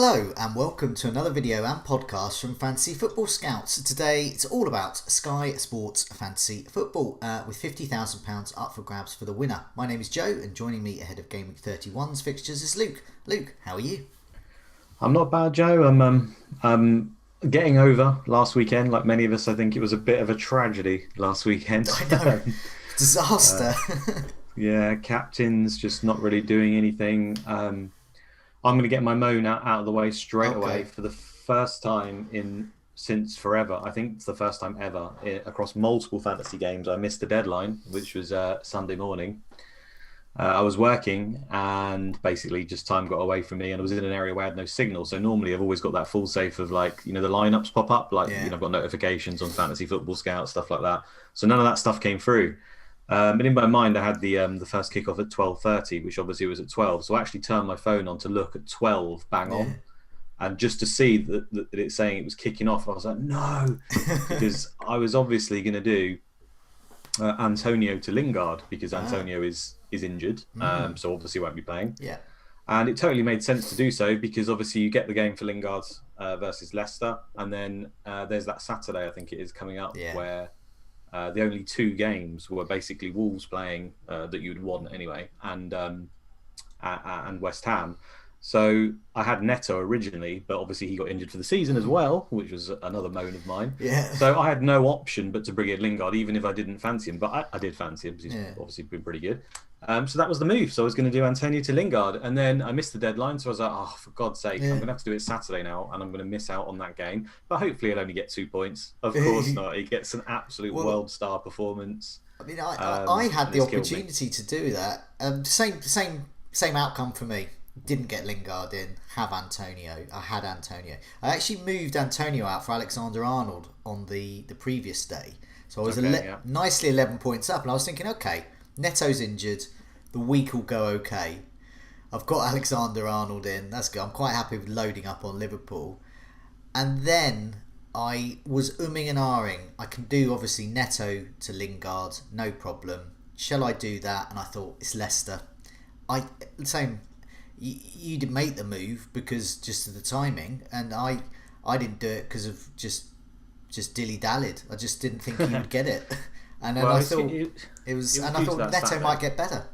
Hello and welcome to another video and podcast from Fantasy Football Scouts. Today it's all about Sky Sports Fantasy Football with £50,000 up for grabs for the winner. My name is Joe and joining me ahead of Gameweek 31's fixtures is Luke. Luke, how are you? I'm not bad, Joe. I'm getting over last weekend. Like many of us, I think it was a bit of a tragedy last weekend. I know, disaster. Yeah, captains just not really doing anything. I'm going to get my moan out of the way straight away. For the first time since forever. I think it's the first time ever across multiple fantasy games. I missed the deadline, which was Sunday morning. I was working and basically just time got away from me, and I was in an area where I had no signal. So normally I've always got that full safe of the lineups pop up, I've got notifications on Fantasy Football Scout, stuff like that. So none of that stuff came through. But in my mind, I had the first kickoff at 12:30, which obviously was at 12. So I actually turned my phone on to look at 12 bang on. And just to see that it's saying it was kicking off, I was like, no, because I was obviously going to do Antonio to Lingard because Antonio is injured. So obviously won't be playing. Yeah. And it totally made sense to do so because obviously you get the game for Lingard versus Leicester. And then there's that Saturday, I think it is, coming up where the only two games were basically Wolves playing that you'd want anyway, and West Ham. So I had Neto originally, but obviously he got injured for the season as well, which was another moan of mine. Yeah. So I had no option but to bring in Lingard, even if I didn't fancy him. But I did fancy him because he's obviously been pretty good. So that was the move. So I was going to do Antonio to Lingard, and then I missed the deadline. So I was like, oh, for God's sake, I'm going to have to do it Saturday now, and I'm going to miss out on that game. But hopefully he'll only get 2 points. Of course not. He gets an absolute world star performance. I mean, I had the opportunity to do that. Same outcome for me. Didn't get Lingard in, have Antonio. I had Antonio. I actually moved Antonio out for Alexander-Arnold on the previous day. So I was nicely 11 points up, and I was thinking, okay, Neto's injured, the week will go okay. I've got Alexander-Arnold in, that's good. I'm quite happy with loading up on Liverpool. And then I was umming and ahhing. I can do, obviously, Neto to Lingard, no problem. Shall I do that? And I thought, it's Leicester. You didn't make the move because just of the timing, and I didn't do it because of just dilly-dallied. I just didn't think he would get it, and then I thought I thought Neto might get better.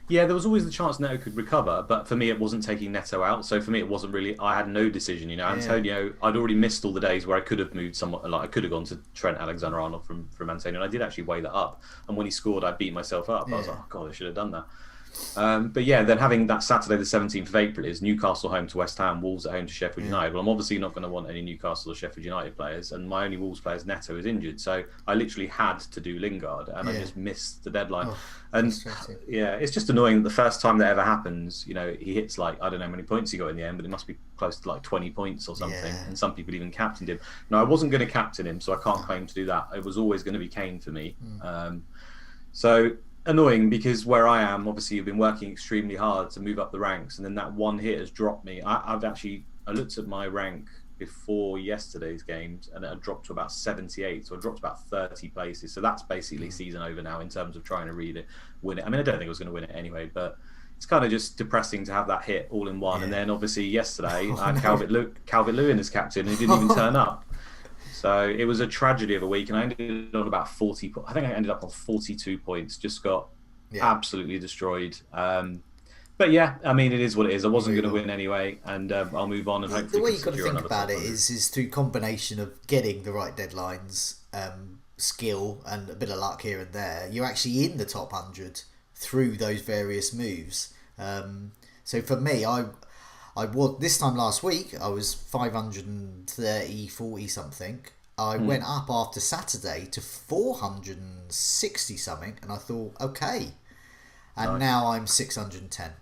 Yeah, there was always the chance Neto could recover, but for me it wasn't taking Neto out. So for me it wasn't really. I had no decision. Antonio. I'd already missed all the days where I could have moved someone. Like I could have gone to Trent Alexander-Arnold from Antonio, and I did actually weigh that up. And when he scored, I beat myself up. I was like, oh God, I should have done that. But yeah, then having that Saturday the 17th of April is Newcastle home to West Ham, Wolves at home to Sheffield United. Well, I'm obviously not going to want any Newcastle or Sheffield United players, and my only Wolves players, Neto, is injured. So I literally had to do Lingard, and I just missed the deadline. And it's just annoying that the first time that ever happens, he hits I don't know how many points he got in the end, but it must be close to 20 points or something. And some people even captained him. No, I wasn't going to captain him, so I can't claim to do that. It was always going to be Kane for me. So annoying because where I am, obviously you've been working extremely hard to move up the ranks, and then that one hit has dropped me. I looked at my rank before yesterday's games, and it had dropped to about 78, so I dropped about 30 places. So that's basically season over now in terms of trying to win it. I mean, I don't think I was going to win it anyway, but it's kind of just depressing to have that hit all in one. And then obviously yesterday I had Calvert-Lewin as captain, who didn't even turn up. So it was a tragedy of a week, and I ended on about 40. I think I ended up on 42 points. Just got absolutely destroyed. But yeah, I mean, it is what it is. I wasn't going to win anyway, and I'll move on and hopefully. The way you've got to think about it is through combination of getting the right deadlines, skill, and a bit of luck here and there. You're actually in the top 100 through those various moves. So for me, I was this time last week. I was 530, 40 something. I went up after Saturday to 460 something, and I thought, okay. And now I'm 610.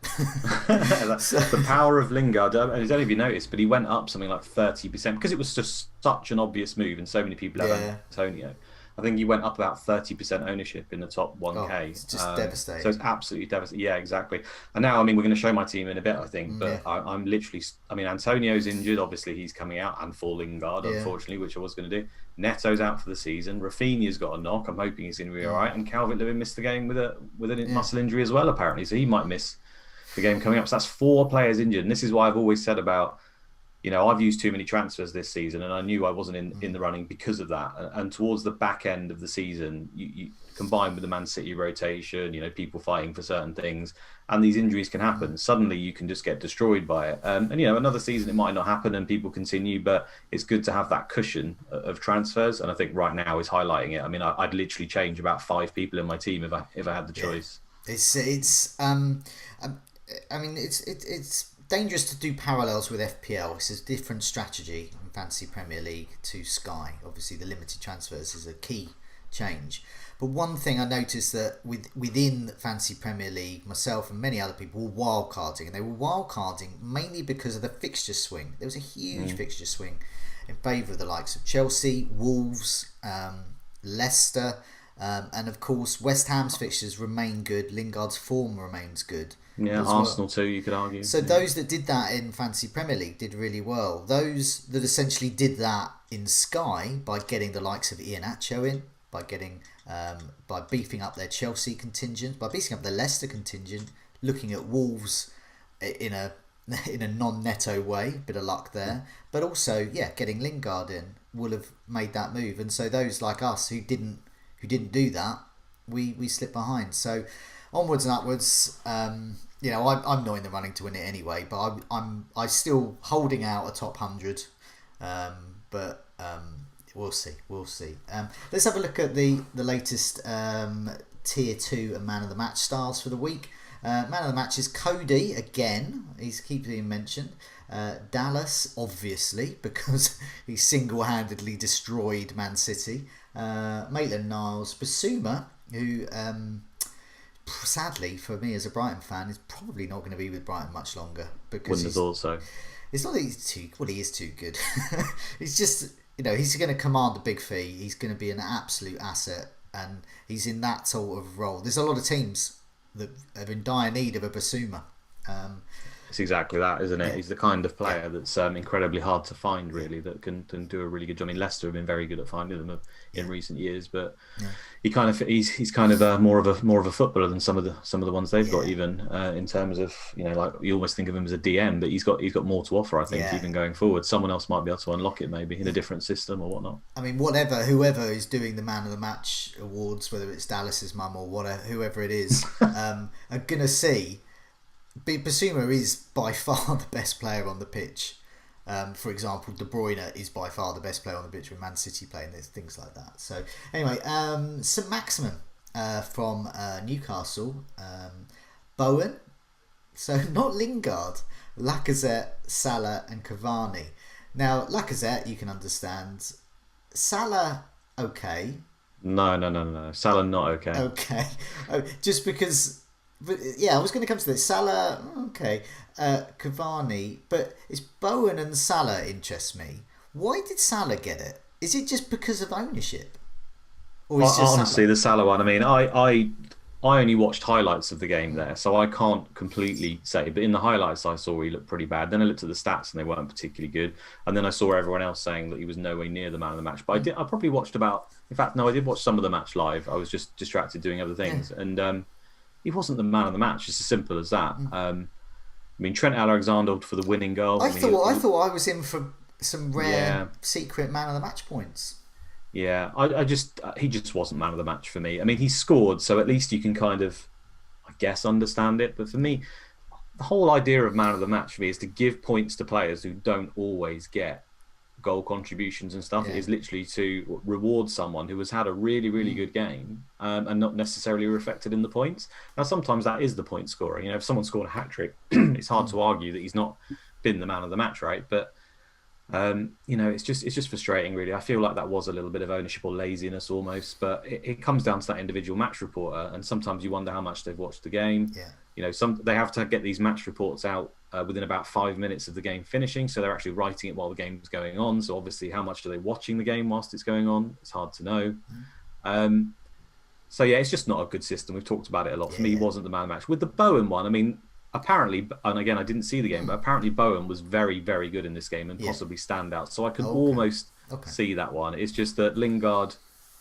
The power of Lingard. I don't know if you noticed, but he went up something like 30% because it was just such an obvious move, and so many people have Antonio. I think he went up about 30% ownership in the top 1K. It's just devastating. So it's absolutely devastating. Yeah, exactly. And now, I mean, we're going to show my team in a bit, I think. But I'm literally... I mean, Antonio's injured. Obviously, he's coming out. And for Lingard, unfortunately, which I was going to do. Neto's out for the season. Rafinha's got a knock. I'm hoping he's going to be all right. And Calvert-Lewin missed the game with a muscle injury as well, apparently. So he might miss the game coming up. So that's 4 players injured. And this is why I've always said about, I've used too many transfers this season, and I knew I wasn't in the running because of that. And towards the back end of the season, you combined with the Man City rotation, people fighting for certain things, and these injuries can happen. Suddenly, you can just get destroyed by it. And another season it might not happen, and people continue, but it's good to have that cushion of transfers. And I think right now is highlighting it. I mean, I'd literally change about 5 people in my team if I had the choice. It's dangerous to do parallels with FPL. It's a different strategy in Fantasy Premier League to Sky. Obviously, the limited transfers is a key change. But one thing I noticed that within Fantasy Premier League, myself and many other people were wildcarding, and they were wildcarding mainly because of the fixture swing. There was a huge fixture swing in favour of the likes of Chelsea, Wolves, Leicester, and of course West Ham's fixtures remain good. Lingard's form remains good. Yeah, Arsenal too, you could argue. So those that did that in Fantasy Premier League did really well. Those that essentially did that in Sky by getting the likes of Iheanacho in, by beefing up their Chelsea contingent, by beefing up the Leicester contingent, looking at Wolves in a non-Neto way, bit of luck there, but also getting Lingard in will have made that move. And so those like us who didn't do that, we slipped behind. So onwards and upwards. I'm not in the running to win it anyway, but I'm still holding out a top 100. But we'll see. Let's have a look at the latest tier 2 and man of the match stars for the week. Man of the match is Cody again. He's keeps being mentioned. Dallas, obviously, because he single-handedly destroyed Man City. Maitland-Niles, Basuma, who sadly for me as a Brighton fan is probably not going to be with Brighton much longer, because wouldn't have thought so. It's not that he's too he is too good. He's just he's going to command a big fee. He's going to be an absolute asset, and he's in that sort of role. There's a lot of teams that are in dire need of a Basuma. It's exactly that, isn't it? Yeah. He's the kind of player that's incredibly hard to find, really, that can do a really good job. I mean, Leicester have been very good at finding them in recent years, but he's kind of more of a footballer than some of the ones they've got, even in terms of like you almost think of him as a DM, but he's got more to offer. I think even going forward, someone else might be able to unlock it maybe in a different system or whatnot. I mean, whoever is doing the Man of the Match awards, whether it's Dallas's mum or whoever it is, are gonna see. Basuma is by far the best player on the pitch. For example, De Bruyne is by far the best player on the pitch with Man City playing. There's things like that. So anyway, St Maximin from Newcastle, Bowen. So not Lingard, Lacazette, Salah, and Cavani. Now Lacazette, you can understand. Salah, okay. No. Salah, not okay. Okay, just because. But I was going to come to this. Salah, okay. Cavani, but it's Bowen and Salah interests me. Why did Salah get it? Is it just because of ownership? Or is honestly, the Salah one, I mean, I only watched highlights of the game there, so I can't completely say. But in the highlights I saw, he looked pretty bad. Then I looked at the stats and they weren't particularly good. And then I saw everyone else saying that he was nowhere near the man of the match. But I probably watched I did watch some of the match live. I was just distracted doing other things. Yeah. And he wasn't the man of the match. It's as simple as that. I mean, Trent Alexander for the winning goal. I thought I was in for some rare secret man of the match points. Yeah, he just wasn't man of the match for me. I mean, he scored, so at least you can kind of, I guess, understand it. But for me, the whole idea of man of the match for me is to give points to players who don't always get goal contributions and stuff. It is literally to reward someone who has had a really, really good game and not necessarily reflected in the points. Now, sometimes that is the point scorer. If someone scored a hat-trick, it's hard to argue that he's not been the man of the match, right? But it's just frustrating, really. I feel like that was a little bit of ownership or laziness almost, but it comes down to that individual match reporter, and sometimes you wonder how much they've watched the game. They have to get these match reports out within about 5 minutes of the game finishing, so they're actually writing it while the game's going on. So obviously, how much are they watching the game whilst it's going on? It's hard to know. It's just not a good system. We've talked about it a lot. For me, he wasn't the man of the match. With the Bowen one, I mean, apparently, and again, I didn't see the game, but apparently Bowen was very, very good in this game and possibly stand out. So I can almost see that one. It's just that Lingard,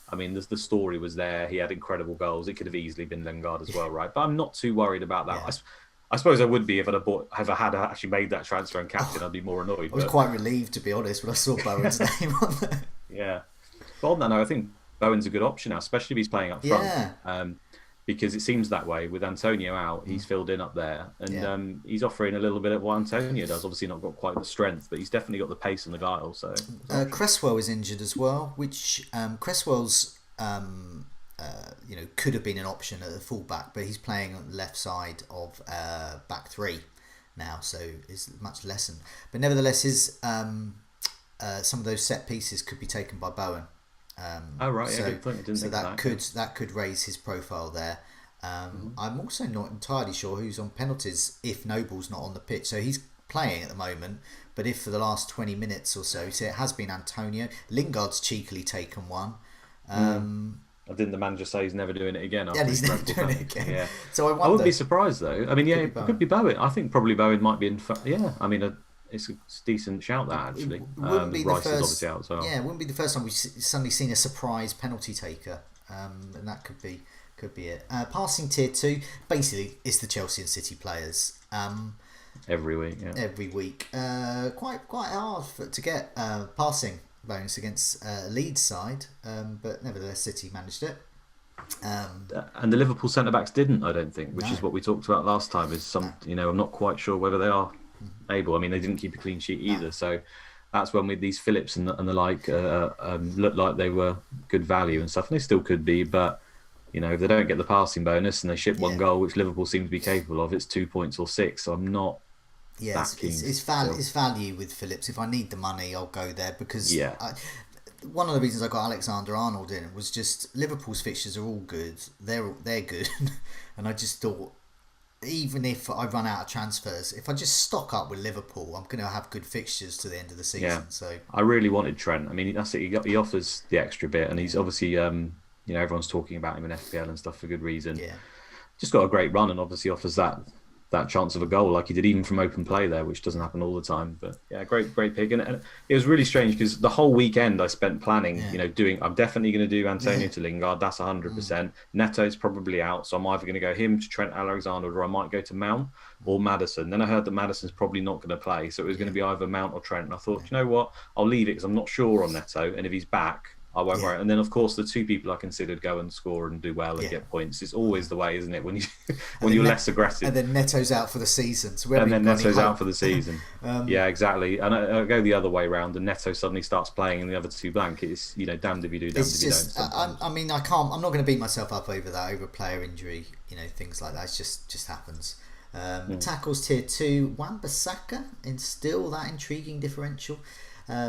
I mean, the story was there. He had incredible goals. It could have easily been Lingard as well, right? But I'm not too worried about that. I suppose I would be if I had actually made that transfer and captain. I'd be more annoyed. I was quite relieved, to be honest, when I saw Bowen's name on there. Yeah, but on that note, I think Bowen's a good option now, especially if he's playing up front. Yeah. Because it seems that way with Antonio out, he's filled in up there, and he's offering a little bit of what Antonio does. Obviously, not got quite the strength, but he's definitely got the pace and the guile. So Cresswell is injured as well, which Cresswell's could have been an option at the fullback, but he's playing on the left side of back three now, so it's much lessened. But nevertheless, his some of those set pieces could be taken by Bowen. That could raise his profile there. I'm also not entirely sure who's on penalties if Noble's not on the pitch. So he's playing at the moment, but if for the last 20 minutes or so it has been Antonio. Lingard's cheekily taken one. Didn't the manager say he's never doing it again? Yeah, he's never doing it again. Yeah. So I wouldn't be surprised though. I mean, it could be Bowen. I think probably Bowen might be in. I mean, it's a decent shout that actually. Rice is obviously out as well. Yeah, it wouldn't be the first time we've suddenly seen a surprise penalty taker, and that could be it. Passing tier 2, basically, it's the Chelsea and City players. Every week, yeah. Every week, quite hard to get passing bonus against Leeds side, but nevertheless, City managed it. And the Liverpool centre backs didn't, I don't think, which is what we talked about last time. I'm not quite sure whether they are able. I mean, they didn't keep a clean sheet either, so that's when with these Phillips and the like looked like they were good value and stuff, and they still could be, but if they don't get the passing bonus and they ship one goal, which Liverpool seem to be capable of, it's 2 points or 6. So I'm not that keen. It's value with Phillips. If I need the money, I'll go there because one of the reasons I got Alexander-Arnold in was just Liverpool's fixtures are all good. They're good, and I just thought, even if I run out of transfers, if I just stock up with Liverpool, I'm going to have good fixtures to the end of the season. Yeah. So I really wanted Trent. I mean, that's it. He offers the extra bit, and he's obviously, everyone's talking about him in FPL and stuff for good reason. Yeah. Just got a great run, and obviously offers that chance of a goal like he did even from open play there, which doesn't happen all the time. But yeah, great pick. And it was really strange because the whole weekend I spent planning, I'm definitely going to do Antonio to Lingard. That's 100%. Neto's probably out, so I'm either going to go him to Trent Alexander, or I might go to Mount or Maddison. Then I heard that Maddison's probably not going to play, so it was going to be either Mount or Trent. And I thought, you know what, I'll leave it because I'm not sure on Neto, and if he's back, I won't worry. And then, of course, the two people I considered go and score and do well and get points. It's always the way, isn't it? When you're less aggressive. And then Neto's out for the season. Out for the season. Yeah, exactly. And I go the other way around, and Neto suddenly starts playing, and the other two blank. It's damned if you do, damned if you don't. I mean, I can't. I'm not going to beat myself up over that, over player injury. Things like that. It just happens. Tackles tier 2. Wan-Bissaka in still that intriguing differential.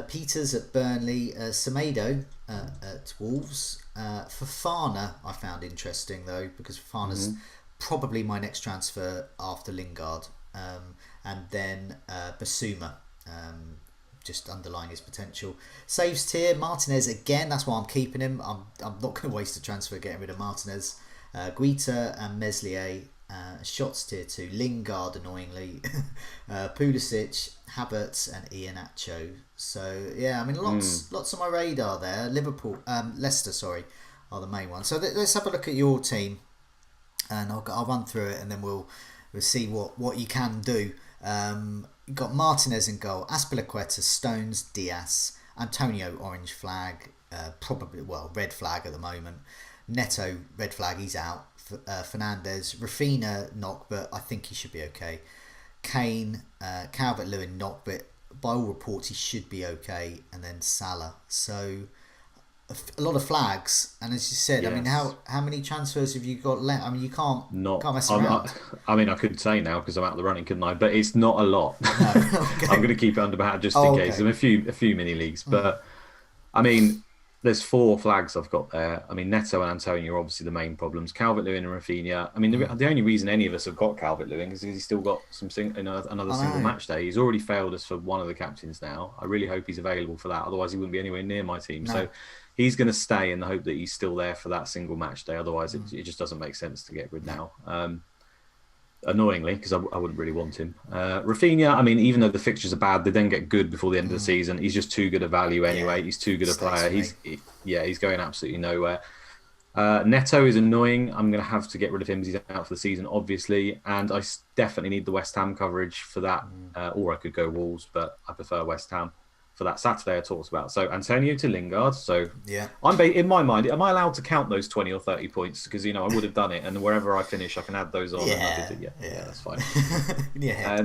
Peters at Burnley, Semedo at Wolves. Fofana I found interesting though, because Fofana's probably my next transfer after Lingard, and then Basuma, just underlying his potential. Saves tier, Martinez again, that's why I'm keeping him. I'm not going to waste a transfer getting rid of Martinez. Guita and Meslier. Shots tier 2, Lingard annoyingly, Pulisic, Havertz and Iheanacho. So yeah, I mean lots on my radar there. Leicester, are the main ones. So let's have a look at your team, and I'll run through it, and then we'll see what you can do. You've got Martinez in goal, Azpilicueta, Stones, Diaz, Antonio orange flag, probably red flag at the moment. Neto red flag, he's out. Fernandez, Rafinha knock, but I think he should be okay. Kane, Calvert-Lewin knock, but by all reports he should be okay. And then Salah. So a lot of flags. And as you said, yes. I mean, how many transfers have you got left? I mean, you can't mess around. I could say now because I'm out of the running, couldn't I? But it's not a lot. No, okay. I'm going to keep it under my hat just in case. Okay. A few mini leagues, but I mean. There's 4 flags I've got there. I mean, Neto and Antonio are obviously the main problems. Calvert-Lewin and Rafinha. I mean, the only reason any of us have got Calvert-Lewin is he's still got another single match day. He's already failed us for one of the captains now. I really hope he's available for that. Otherwise, he wouldn't be anywhere near my team. No. So he's going to stay in the hope that he's still there for that single match day. Otherwise, it just doesn't make sense to get rid now. Annoyingly, because I wouldn't really want him. Rafinha, I mean, even though the fixtures are bad, they then get good before the end of the season. He's just too good a value anyway. He's too good a player. He's going absolutely nowhere. Neto is annoying. I'm going to have to get rid of him as he's out for the season, obviously. And I definitely need the West Ham coverage for that. Or I could go Wolves, but I prefer West Ham for that Saturday I talked about. So Antonio to Lingard. So Yeah. in my mind, am I allowed to count those 20 or 30 points? Because, I would have done it. And wherever I finish, I can add those on. And I did it. Yeah, that's fine. Yeah.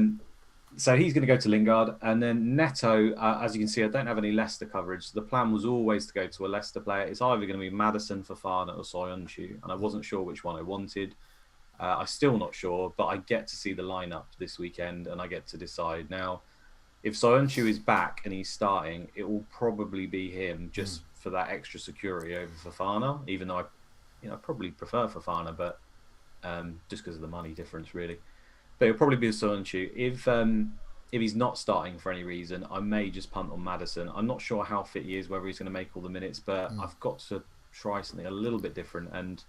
So he's going to go to Lingard. And then Neto, as you can see, I don't have any Leicester coverage. The plan was always to go to a Leicester player. It's either going to be Maddison, Fofana or Soyuncu. And I wasn't sure which one I wanted. I'm still not sure, but I get to see the lineup this weekend and I get to decide. Now, if Soyuncu is back and he's starting, it will probably be him just for that extra security over Fofana, even though I probably prefer Fofana, but just because of the money difference, really. But it'll probably be Soyuncu. If he's not starting for any reason, I may just punt on Maddison. I'm not sure how fit he is, whether he's going to make all the minutes, but I've got to try something a little bit different. And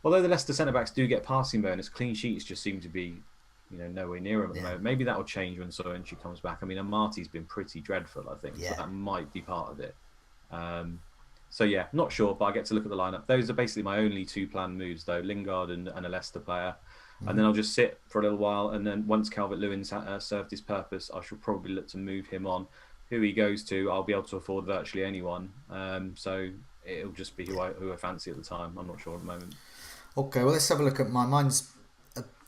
although the Leicester centre-backs do get passing bonus, clean sheets just seem to be nowhere near him at the moment. Maybe that will change when Soyuncu comes back. I mean, Amati's been pretty dreadful, I think, so that might be part of it. So yeah, not sure, but I get to look at the lineup. Those are basically my only two planned moves, though, Lingard and a Leicester player. And then I'll just sit for a little while, and then once Calvert-Lewin's served his purpose, I shall probably look to move him on. Who he goes to, I'll be able to afford virtually anyone. So it'll just be who I fancy at the time. I'm not sure at the moment. Okay, well, let's have a look at mine. Mine's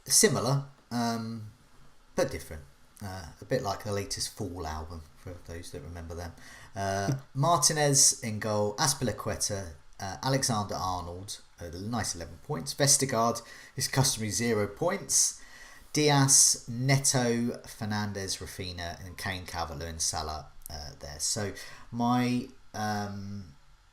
similar, but different. A bit like the latest Fall album, for those that remember them. Martinez in goal, Azpilicueta, Alexander-Arnold, a nice 11 points. Vestergaard, his customary 0 points. Diaz, Neto, Fernandes, Rafinha, and Kane, Calvert-Lewin, Salah there. So my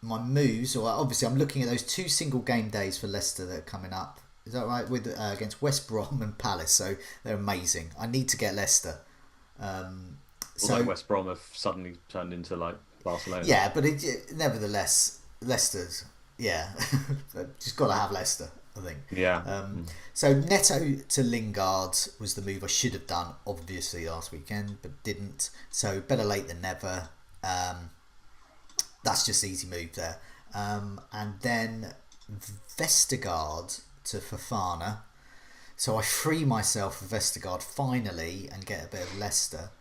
moves, or obviously I'm looking at those 2 single game days for Leicester that are coming up. Is that right? With against West Brom and Palace, so they're amazing. I need to get Leicester. So West Brom have suddenly turned into like Barcelona. Yeah, but nevertheless, Leicester's just got to have Leicester, I think. Yeah. So Neto to Lingard was the move I should have done, obviously, last weekend, but didn't. So better late than never. That's just easy move there. And then Vestergaard to Fofana. So I free myself of Vestergaard finally and get a bit of Leicester.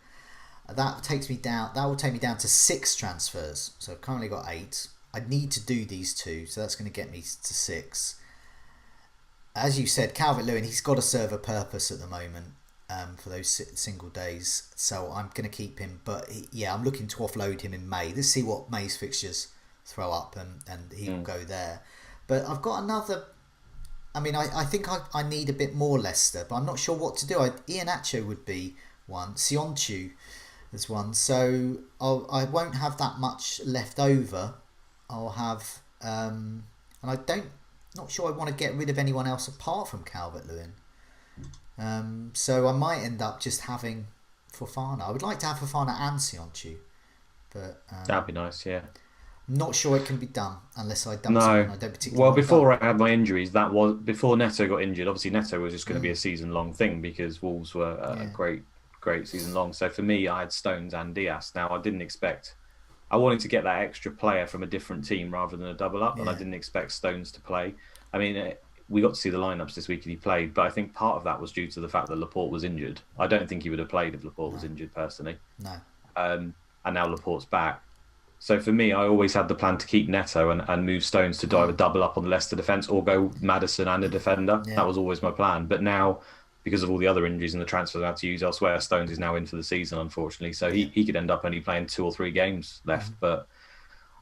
That will take me down to 6 transfers. So I've currently got 8. I need to do these 2, so that's going to get me to 6. As you said, Calvert-Lewin, he's got to serve a purpose at the moment for those single days. So I'm going to keep him. But I'm looking to offload him in May. Let's see what May's fixtures throw up and he will go there. But I've got another... I mean, I think I need a bit more Leicester, but I'm not sure what to do. Iheanacho would be one. Sionchu is one. So I won't have that much left over. I'll have... and not sure I want to get rid of anyone else apart from Calvert-Lewin. So I might end up just having Fofana. I would like to have Fofana and Sionchu. But that'd be nice, yeah. Not sure it can be done unless I don't. No. I don't particularly. Well, before I had my injuries, that was before Neto got injured. Obviously, Neto was just going to be a season-long thing because Wolves were a great season-long. So for me, I had Stones and Diaz. Now, I didn't expect... I wanted to get that extra player from a different team rather than a double-up, and I didn't expect Stones to play. I mean, we got to see the lineups this week and he played, but I think part of that was due to the fact that Laporte was injured. I don't think he would have played if Laporte was injured, personally. No. And now Laporte's back. So for me, I always had the plan to keep Neto and move Stones to either double up on the Leicester defence or go Maddison and a defender. Yeah. That was always my plan. But now, because of all the other injuries and the transfers I had to use elsewhere, Stones is now in for the season, unfortunately. So he could end up only playing 2 or 3 games left. But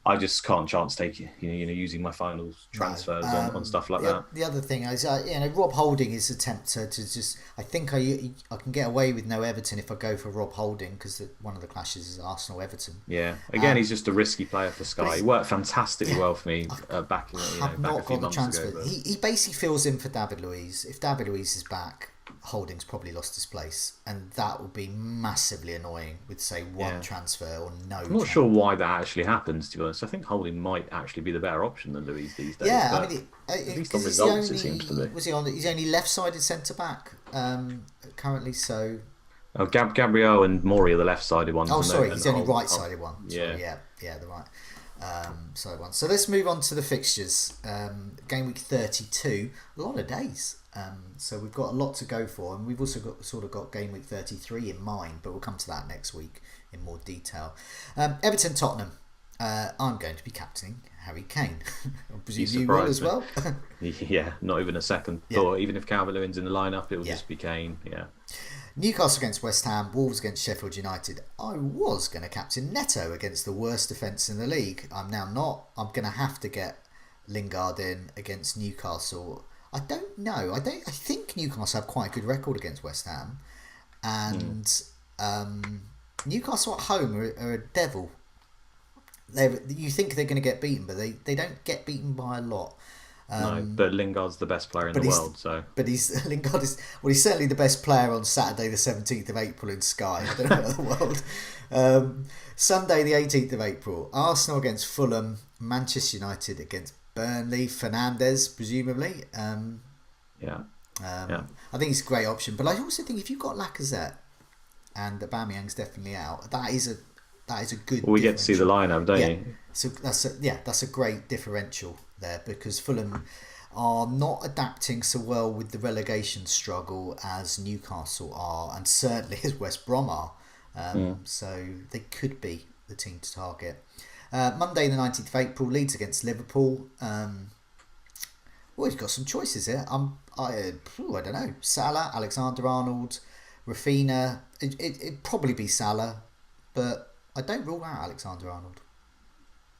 I just can't chance take using my final transfers on stuff like that. The other thing is, Rob Holding's attempt to just... I think I can get away with no Everton if I go for Rob Holding because one of the clashes is Arsenal-Everton. Yeah, again, he's just a risky player for Sky. He worked fantastically well for me back a few months ago. But... He basically fills in for David Luiz. If David Luiz is back, Holding's probably lost his place, and that would be massively annoying with, say, one transfer or no. I'm not sure why that actually happens, to be honest. I think Holding might actually be the better option than Luiz these days. Yeah, I mean, at least on results, it seems to be. Was he on? He's only left-sided centre back currently, so. Oh, Gabriel and Mori are the left-sided ones. Oh, sorry, he's the only right-sided one. Sorry, yeah, the right. So let's move on to the fixtures. Game week 32, a lot of days. So we've got a lot to go for, and we've also got game week 33 in mind, but we'll come to that next week in more detail. Everton Tottenham. I'm going to be captaining Harry Kane. I presume you will as well. Yeah, not even a second thought. Even if Calvert-Lewin's in the lineup, it will just be Kane. Yeah. Newcastle against West Ham, Wolves against Sheffield United. I was going to captain Neto against the worst defence in the league. I'm now not. I'm going to have to get Lingard in against Newcastle. I don't know. I think Newcastle have quite a good record against West Ham, and Newcastle at home are a devil. You think they're going to get beaten, but they don't get beaten by a lot. No, but Lingard's the best player in the world. But Lingard is he's certainly the best player on Saturday the 17th of April in Sky. I don't know about the world. Sunday the 18th of April, Arsenal against Fulham, Manchester United against Burnley. Fernandes presumably. I think it's a great option, but I also think if you've got Lacazette and Aubameyang's definitely out, that is a good. Well, we get to see the lineup, don't you? So that's a great differential there, because Fulham are not adapting so well with the relegation struggle as Newcastle are, and certainly as West Brom are. So they could be the team to target. Monday the 19th of April, Leeds against Liverpool. We've got some choices here. I don't know. Salah, Alexander-Arnold, Rafinha. It'd probably be Salah, but I don't rule out Alexander-Arnold.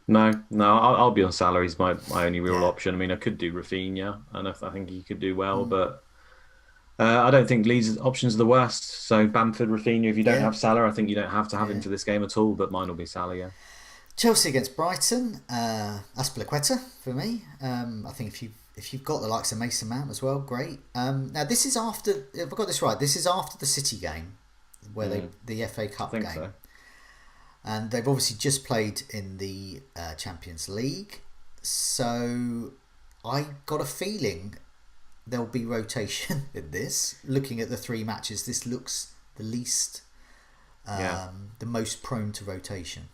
No, I'll be on Salah. He's my only real option. I mean, I could do Rafinha, and I think he could do well, but I don't think Leeds' options are the worst. So Bamford, Rafinha, if you don't have Salah, I think you don't have to have him for this game at all, but mine will be Salah, yeah. Chelsea against Brighton, Azpilicueta for me. I think if you've got the likes of Mason Mount as well, great. Now this is after, if I got this right, this is after the City game, where the FA Cup game. So. And they've obviously just played in the Champions League. So I got a feeling there'll be rotation in this. Looking at the 3 matches, this looks the least, the most prone to rotation.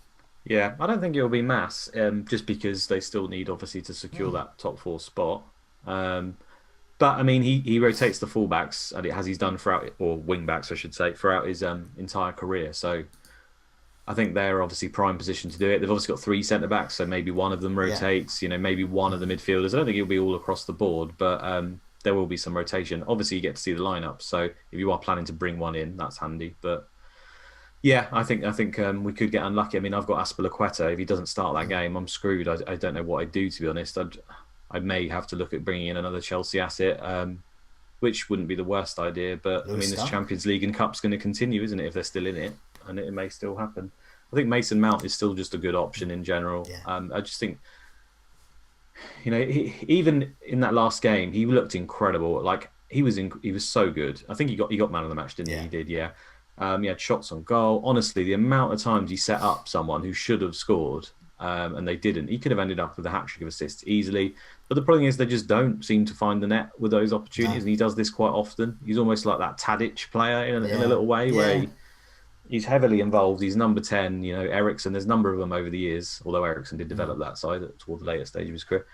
Yeah, I don't think it'll be mass, just because they still need, obviously, to secure that top 4 spot. But, I mean, he rotates the fullbacks, and he's done throughout, or wing-backs, I should say, throughout his entire career. So I think they're obviously prime position to do it. They've obviously got 3 centre-backs, so maybe one of them rotates, maybe one of the midfielders. I don't think it'll be all across the board, but there will be some rotation. Obviously, you get to see the lineup, so if you are planning to bring one in, that's handy. But yeah, I think we could get unlucky. I mean, I've got Azpilicueta. If he doesn't start that game, I'm screwed. I don't know what I'd do, to be honest. I may have to look at bringing in another Chelsea asset, which wouldn't be the worst idea. But I mean, this Champions League and Cup's going to continue, isn't it, if they're still in it? And it may still happen. I think Mason Mount is still just a good option in general. Yeah. I just think, even in that last game, he looked incredible. Like he was so good. I think he got man of the match, didn't he? He did, yeah. He had shots on goal. Honestly, the amount of times he set up someone who should have scored, and they didn't. He could have ended up with a hat-trick of assists easily. But the problem is they just don't seem to find the net with those opportunities, and he does this quite often. He's almost like that Tadic player in a little way, where he's heavily involved. He's number 10, Eriksen. There's a number of them over the years, although Eriksen did develop that side toward the later stage of his career.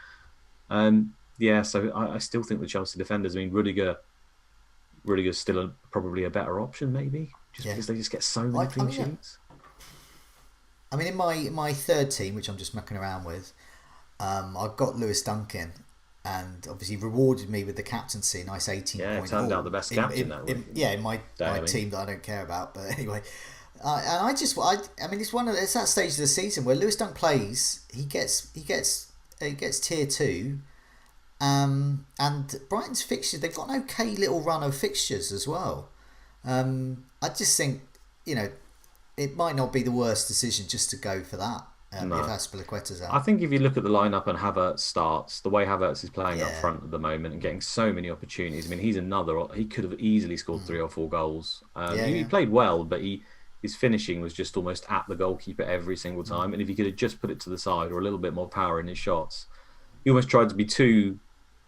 So I still think the Chelsea defenders, I mean, Rudiger's still probably a better option, maybe, because they just get so many clean sheets. I mean, in my third team, which I'm just mucking around with, I've got Lewis Duncan, and obviously rewarded me with the captaincy, nice 18 point. Yeah, turned out the best captain that week. In my team that I don't care about, but anyway. And it's that stage of the season where Lewis Dunk plays, he gets tier 2, and Brighton's fixtures, they've got an okay little run of fixtures as well. I just think, it might not be the worst decision just to go for that. If Azpilicueta's out. I think if you look at the lineup and Havertz starts, the way Havertz is playing up front at the moment and getting so many opportunities, I mean, he could have easily scored 3 or 4 goals. He played well, but his finishing was just almost at the goalkeeper every single time. And if he could have just put it to the side or a little bit more power in his shots, he almost tried to be too,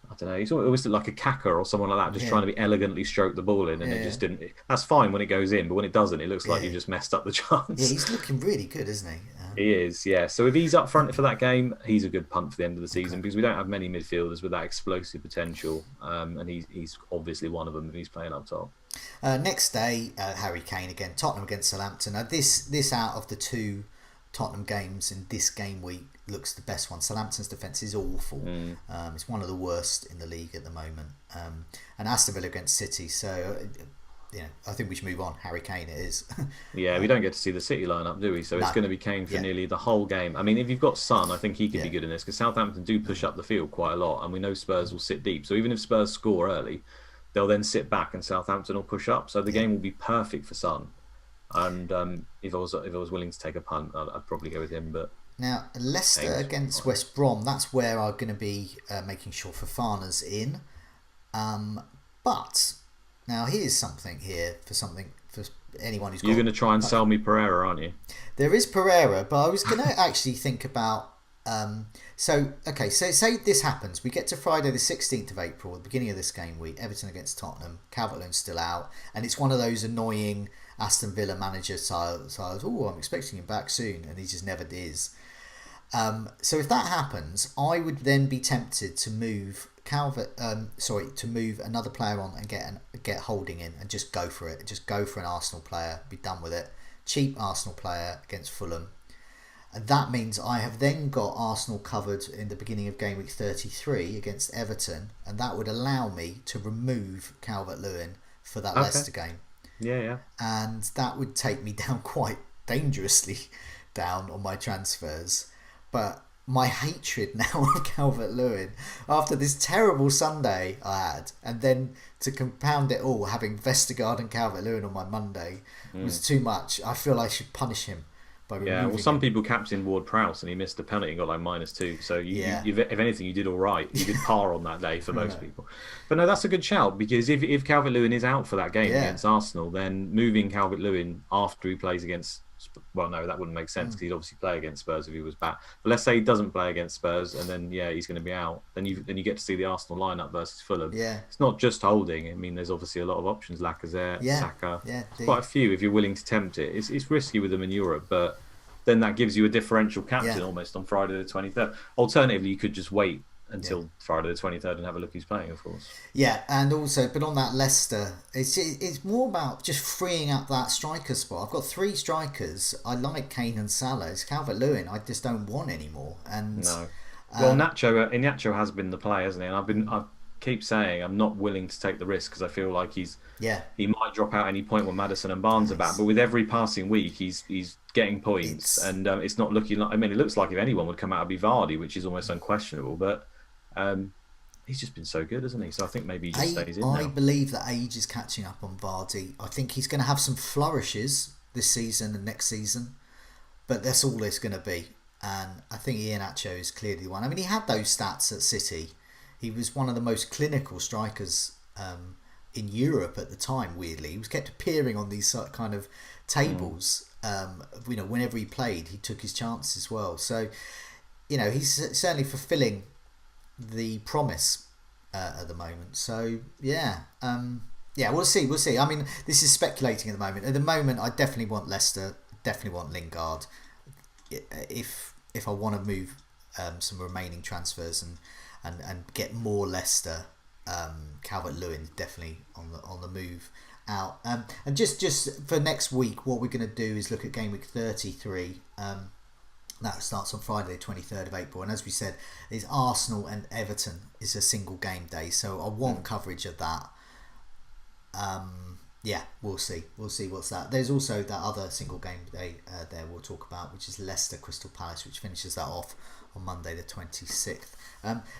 I don't know, he's almost like a Kaka or someone like that, just trying to be elegantly stroke the ball in, and it just didn't. That's fine when it goes in, but when it doesn't, it looks like you just messed up the chance. Yeah, he's looking really good, isn't he? He is, yeah. So if he's up front for that game, he's a good punt for the end of the season because we don't have many midfielders with that explosive potential, and he's obviously one of them if he's playing up top. Next day, Harry Kane again. Tottenham against Southampton. Now this out of the two Tottenham games in this game week looks the best one. Southampton's defence is awful. It's one of the worst in the league at the moment. And Aston Villa against City. So I think we should move on. Harry Kane it is. Yeah, we don't get to see the City lineup, do we? So it's going to be Kane for nearly the whole game. I mean, if you've got Son, I think he could be good in this because Southampton do push up the field quite a lot, and we know Spurs will sit deep. So even if Spurs score early, they'll then sit back and Southampton will push up. So the game will be perfect for Son. And if I was willing to take a punt, I'd probably go with him. But now Leicester against West Brom, that's where I'm going to be making sure Fofana's in. But now here's something for anyone who's. You're going to try and sell me Pereira, aren't you? There is Pereira, but I was going to actually think about. So say this happens. We get to Friday the 16th of April, the beginning of this game week. Everton against Tottenham. Calvert-Lewin's still out, and it's one of those annoying Aston Villa manager styles. Oh, I'm expecting him back soon, and he just never is. So if that happens, I would then be tempted to move to move another player on and get Holding in and just go for it. Just go for an Arsenal player. Be done with it. Cheap Arsenal player against Fulham. And that means I have then got Arsenal covered in the beginning of game week 33 against Everton, and that would allow me to remove Calvert-Lewin for that Leicester game. Yeah. And that would take me down quite dangerously down on my transfers. But my hatred now of Calvert-Lewin after this terrible Sunday I had, and then to compound it all, having Vestergaard and Calvert-Lewin on my Monday was too much. I feel I should punish him. Some people captained Ward-Prowse and he missed the penalty and got like -2. So if anything, you did all right. You did par on that day for most people. But no, that's a good shout because if Calvert-Lewin is out for that game against Arsenal, then moving Calvert-Lewin after he plays against... Well, no, that wouldn't make sense because he'd obviously play against Spurs if he was back. But let's say he doesn't play against Spurs and then, he's going to be out. Then you get to see the Arsenal lineup versus Fulham. Yeah. It's not just Holding. I mean, there's obviously a lot of options. Lacazette, Saka. Yeah, quite a few if you're willing to tempt it. It's risky with them in Europe, but then that gives you a differential captain almost on Friday the 23rd. Alternatively, you could just wait until Friday the 23rd and have a look who's playing, of course. Yeah, and also, but on that Leicester, it's more about just freeing up that striker spot. I've got 3 strikers. I like Kane and Salah. It's Calvert-Lewin I just don't want anymore. And no. Well, Nacho has been the play, hasn't he? And I keep saying I'm not willing to take the risk because I feel like he might drop out any point when Maddison and Barnes are back. But with every passing week, he's getting points, and it's not looking like. I mean, it looks like if anyone would come out, it'd be Vardy, which is almost unquestionable. But he's just been so good, hasn't he? So I think maybe he just stays in. I believe that age is catching up on Vardy. I think he's going to have some flourishes this season and next season, but that's all it's going to be. And I think Iheanacho is clearly one. I mean, he had those stats at City. He was one of the most clinical strikers in Europe at the time, weirdly. He was kept appearing on these kind of tables. Whenever he played, he took his chances as well. So, he's certainly fulfilling the promise at the moment. So, we'll see. I mean, this is speculating at the moment. At the moment, I definitely want Leicester, definitely want Lingard. If I want to move some remaining transfers and get more Leicester, Calvert-Lewin definitely on the move out. And just for next week, what we're going to do is look at game week 33. That starts on Friday the 23rd of April, and as we said, is Arsenal and Everton is a single game day, so I want coverage of that. We'll see what's that. There's also that other single game day there we'll talk about, which is Leicester Crystal Palace, which finishes that off on Monday the 26th.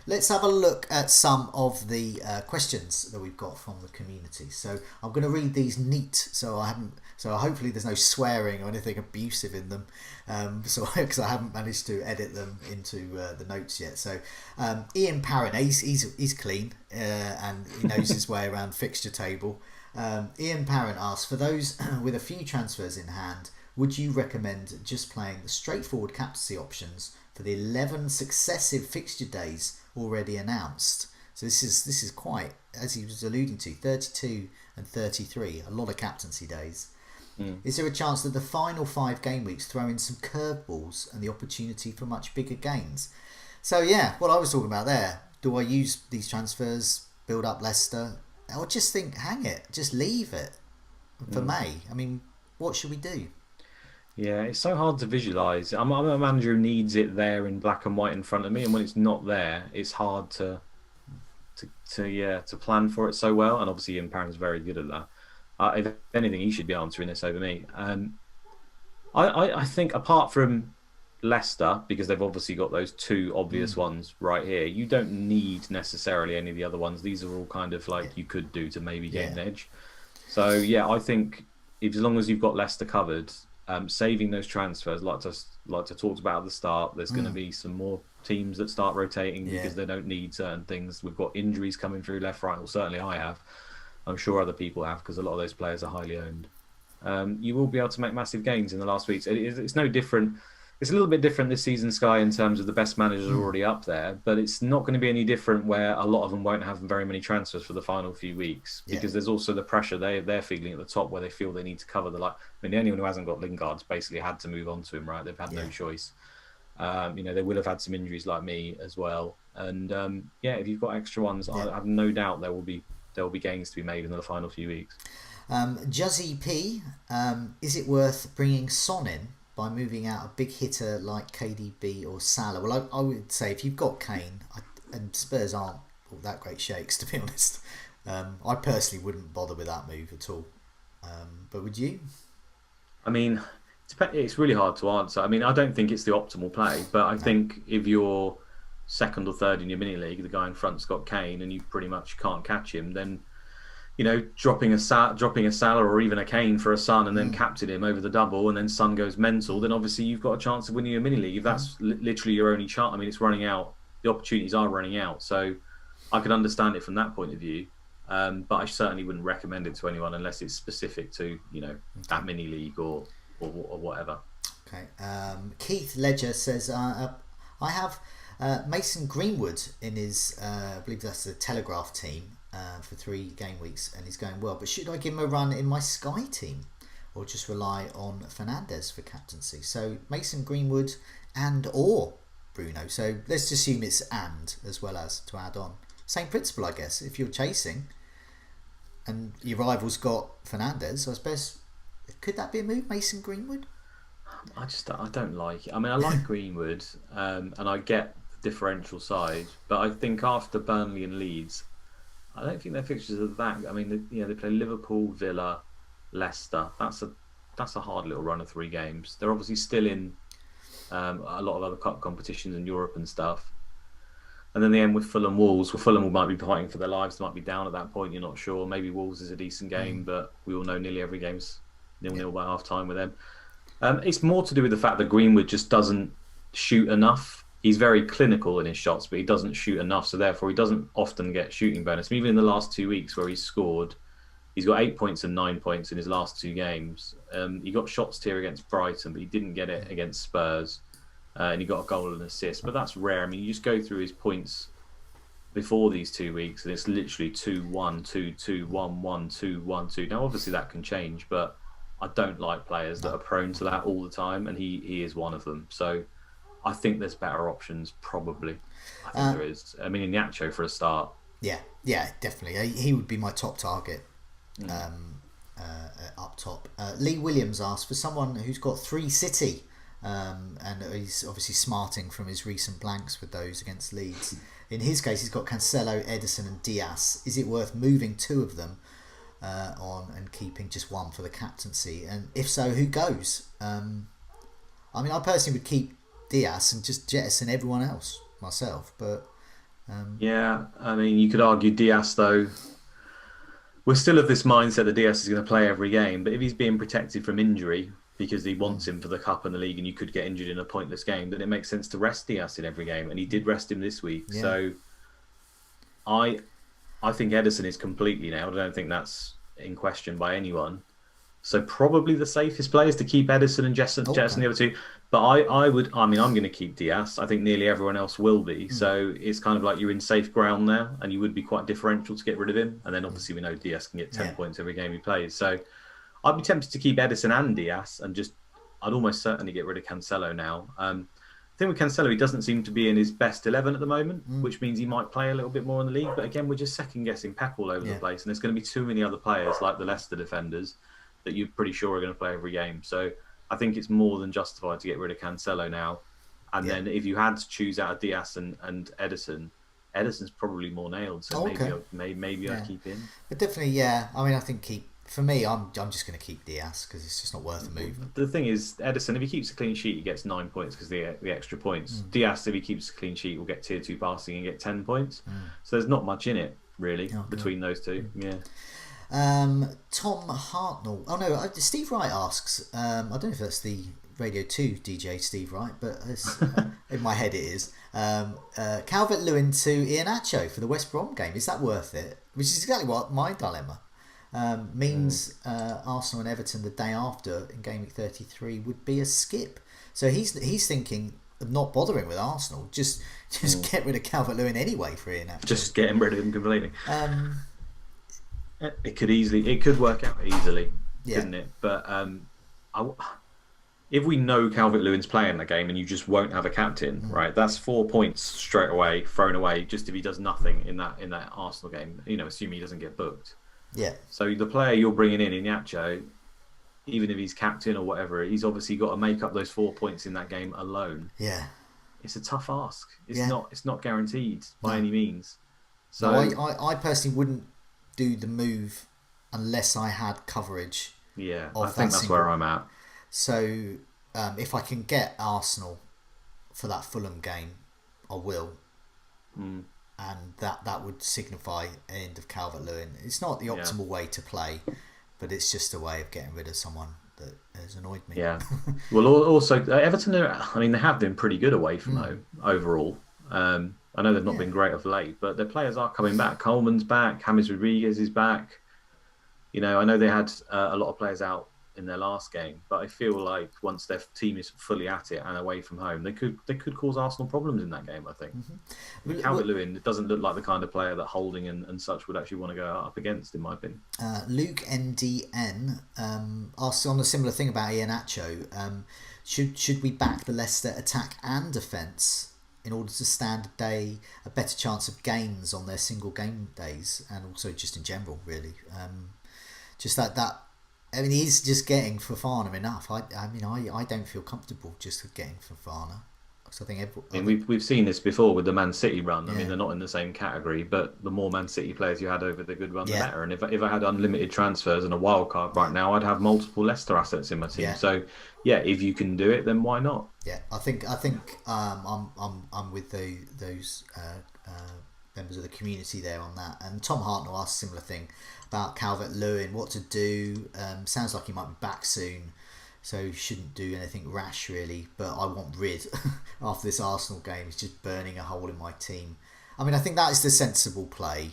Let's have a look at some of the questions that we've got from the community. So I'm going to read these neat, so hopefully there's no swearing or anything abusive in them, because I haven't managed to edit them into the notes yet. So Ian Parron, he's clean and he knows his way around fixture table. Ian Parron asks, for those with a few transfers in hand, would you recommend just playing the straightforward captaincy options for the 11 successive fixture days already announced? So this is quite, as he was alluding to, 32 and 33, a lot of captaincy days. Is there a chance that the final 5 game weeks throw in some curveballs and the opportunity for much bigger gains? So yeah, what I was talking about there. Do I use these transfers, build up Leicester, or just think, hang it, just leave it for May? I mean, what should we do? Yeah, it's so hard to visualize. I'm a manager who needs it there in black and white in front of me, and when it's not there, it's hard to plan for it so well. And obviously, Ian Parron's very good at that. If anything, he should be answering this over me. I think apart from Leicester, because they've obviously got those 2 obvious ones right here, you don't need necessarily any of the other ones. These are all kind of like you could do to maybe get an edge. So yeah, I think as long as you've got Leicester covered, saving those transfers, like I talked about at the start, there's going to be some more teams that start rotating because they don't need certain things. We've got injuries coming through left, right. Well, certainly I have. I'm sure other people have, because a lot of those players are highly owned. You will be able to make massive gains in the last weeks. It's no different. It's a little bit different this season, Sky, in terms of the best managers are already up there, but it's not going to be any different where a lot of them won't have very many transfers for the final few weeks, because there's also the pressure they're feeling at the top where they feel they need to cover the anyone who hasn't got Lingard's basically had to move on to him, right? They've had no choice. They will have had some injuries like me as well, and if you've got extra ones, I have no doubt there will be gains to be made in the final few weeks. Juzzy P, is it worth bringing Son in by moving out a big hitter like KDB or Salah? Well, I would say if you've got Kane, and Spurs aren't all that great shakes, to be honest, I personally wouldn't bother with that move at all. But would you? I mean, it's really hard to answer. I mean, I don't think it's the optimal play, but I think if you're second or third in your mini league, the guy in front's got Kane, and you pretty much can't catch him, then dropping a Salah or even a Kane for a Son, and then captain him over the double, and then Son goes mental, then obviously you've got a chance of winning a mini league. If that's literally your only chance, I mean, it's running out. The opportunities are running out, so I can understand it from that point of view. But I certainly wouldn't recommend it to anyone unless it's specific to that mini league or whatever. Okay. Keith Ledger says, I have Mason Greenwood in his, I believe that's the Telegraph team, for 3 game weeks, and he's going well. But should I give him a run in my Sky team, or just rely on Fernandes for captaincy? So Mason Greenwood or Bruno. So let's just assume it's and as well as to add on. Same principle, I guess. If you're chasing and your rival's got Fernandes, I suppose, could that be a move, Mason Greenwood? I don't like it. I mean, I like Greenwood, and I get the differential side, but I think after Burnley and Leeds, I don't think their fixtures are that. I mean, they play Liverpool, Villa, Leicester. That's a hard little run of 3 games. They're obviously still in a lot of other cup competitions in Europe and stuff. And then they end with Fulham, Wolves. Well, Fulham might be fighting for their lives. They might be down at that point. You're not sure. Maybe Wolves is a decent game, but we all know nearly every game's 0-0 by half time with them. It's more to do with the fact that Greenwood just doesn't shoot enough. He's very clinical in his shots, but he doesn't shoot enough. So therefore, he doesn't often get shooting bonus. And even in the last 2 weeks where he's scored, he's got 8 points and 9 points in his last 2 games. He got shots here against Brighton, but he didn't get it against Spurs. And he got a goal and an assist. But that's rare. I mean, you just go through his points before these 2 weeks, and it's literally 2-1, 2-2, 1-1, 2-1-2. Now, obviously, that can change, but I don't like players that are prone to that all the time, and he is one of them. So I think there's better options, probably. I think there is. I mean, Iñárritu for a start. Yeah, definitely. He would be my top target up top. Lee Williams asked for someone who's got 3 City, and he's obviously smarting from his recent blanks with those against Leeds. In his case, he's got Cancelo, Edison and Diaz. Is it worth moving 2 of them on and keeping just 1 for the captaincy? And if so, who goes? I mean, I personally would keep Diaz and just jettison everyone else myself, but yeah, I mean, you could argue Diaz, though. We're still of this mindset that Diaz is going to play every game, but if he's being protected from injury because he wants him for the cup and the league, and you could get injured in a pointless game, then it makes sense to rest Diaz in every game, and he did rest him this week. Yeah. So I think Edison is completely nailed. I don't think that's in question by anyone. So probably the safest play is to keep Edison and jettison the other 2. But I'm going to keep Diaz. I think nearly everyone else will be. So it's kind of like you're in safe ground there, and you would be quite differential to get rid of him. And then obviously we know Diaz can get 10 points every game he plays. So I'd be tempted to keep Edison and Diaz, and I'd almost certainly get rid of Cancelo now. The thing with Cancelo, he doesn't seem to be in his best 11 at the moment, which means he might play a little bit more in the league. But again, we're just second guessing Pep all over the place, and there's going to be too many other players like the Leicester defenders that you're pretty sure are going to play every game. So I think it's more than justified to get rid of Cancelo now. And then if you had to choose out of Diaz and Edison, Edison's probably more nailed. So maybe I'd keep him. But definitely, I mean, I think for me, I'm just going to keep Diaz because it's just not worth a move. The thing is, Edison, if he keeps a clean sheet, he gets 9 points because the extra points. Diaz, if he keeps a clean sheet, will get tier 2 passing and get 10 points. So there's not much in it really between those two. Yeah. Tom Hartnell. Oh no, Steve Wright asks. I don't know if that's the Radio 2 DJ Steve Wright, but in my head it is. Calvert-Lewin to Iheanacho for the West Brom game. Is that worth it? Which is exactly what my dilemma. Means Arsenal and Everton the day after in Gameweek 33 would be a skip. So he's thinking of not bothering with Arsenal. Just get rid of Calvert-Lewin anyway for Iheanacho. Just getting rid of him completely. It could work out easily, couldn't it? But if we know Calvert-Lewin's playing the game and you just won't have a captain, right? That's 4 points straight away thrown away just if he does nothing in that Arsenal game. Assuming he doesn't get booked. Yeah. So the player you're bringing in, Iheanacho, even if he's captain or whatever, he's obviously got to make up those 4 points in that game alone. Yeah. It's a tough ask. It's not guaranteed by any means. So I personally wouldn't do the move unless I had coverage. Yeah, I think that's where I'm at. So if I can get Arsenal for that Fulham game, I will. And that would signify an end of Calvert-Lewin. It's not the optimal way to play, but it's just a way of getting rid of someone that has annoyed me. Yeah. Well, also Everton, they have been pretty good away from home overall. I know they've not been great of late, but their players are coming back. Coleman's back. James Rodriguez is back. I know they had a lot of players out in their last game, but I feel like once their team is fully at it and away from home, they could cause Arsenal problems in that game. I think Calvert-Lewin doesn't look like the kind of player that Holding and such would actually want to go up against, in my opinion. Luke NDN asks on a similar thing about Iheanacho. Should we back the Leicester attack and defence in order to stand a better chance of gains on their single game days, and also just in general, really? Just that. I mean, he's just getting Fofana enough. I don't feel comfortable just getting Fofana. So I think we've seen this before with the Man City run. I mean, they're not in the same category, but the more Man City players you had over the good run, the better. And if I had unlimited transfers and a wild card right now, I'd have multiple Leicester assets in my team. So if you can do it, then why not? Yeah, I think I'm with those members of the community there on that. And Tom Hartnell asked a similar thing about Calvert-Lewin, what to do. Sounds like he might be back soon, so shouldn't do anything rash really. But I want rid after this Arsenal game. He's just burning a hole in my team. I mean, I think that is the sensible play.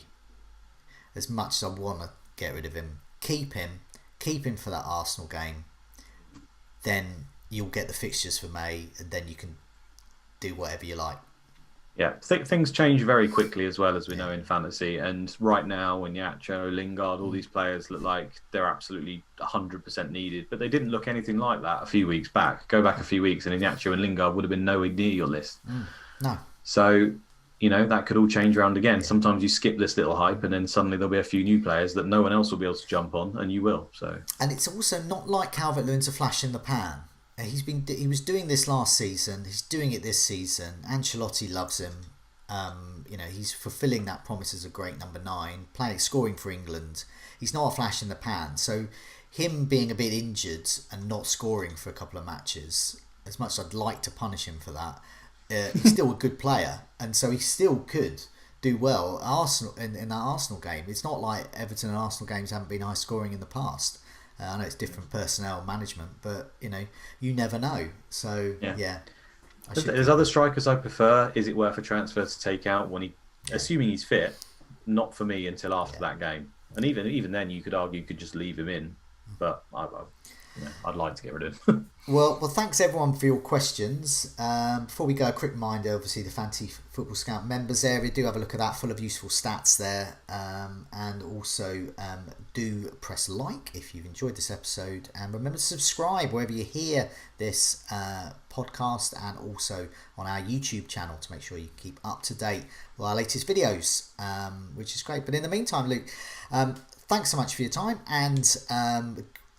As much as I want to get rid of him, keep him for that Arsenal game. Then you'll get the fixtures for May, and then you can do whatever you like. Yeah, things change very quickly as well, as we know in fantasy. And right now, when Iheanacho, Lingard, all these players look like they're absolutely 100% needed, but they didn't look anything like that a few weeks back. Go back a few weeks, and Iheanacho and Lingard would have been nowhere near your list. No. So, that could all change around again. Sometimes you skip this little hype, and then suddenly there'll be a few new players that no one else will be able to jump on, and you will. So, and it's also not like Calvert-Lewin's a flash in the pan. He was doing this last season. He's doing it this season. Ancelotti loves him. He's fulfilling that promise as a great number 9, scoring for England. He's not a flash in the pan. So him being a bit injured and not scoring for a couple of matches, as much as I'd like to punish him for that, he's still a good player, and so he still could do well. Arsenal in that Arsenal game, it's not like Everton and Arsenal games haven't been high scoring in the past. I know it's different personnel management, but you never know. So There's other strikers I prefer. Is it worth a transfer to take out when assuming he's fit? Not for me until after that game. And even then, you could argue you could just leave him in. But I'd like to get rid of. Well, thanks everyone for your questions. Before we go, a quick reminder, obviously the Fantasy Football Scout members area, do have a look at that, full of useful stats there. And also do press like if you've enjoyed this episode. And remember to subscribe wherever you hear this podcast, and also on our YouTube channel to make sure you keep up to date with our latest videos, which is great. But in the meantime, Luke, thanks so much for your time, and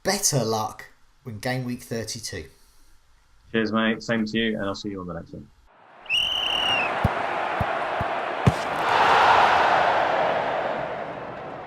better luck in Game Week 32. Cheers, mate. Same to you, and I'll see you on the next one.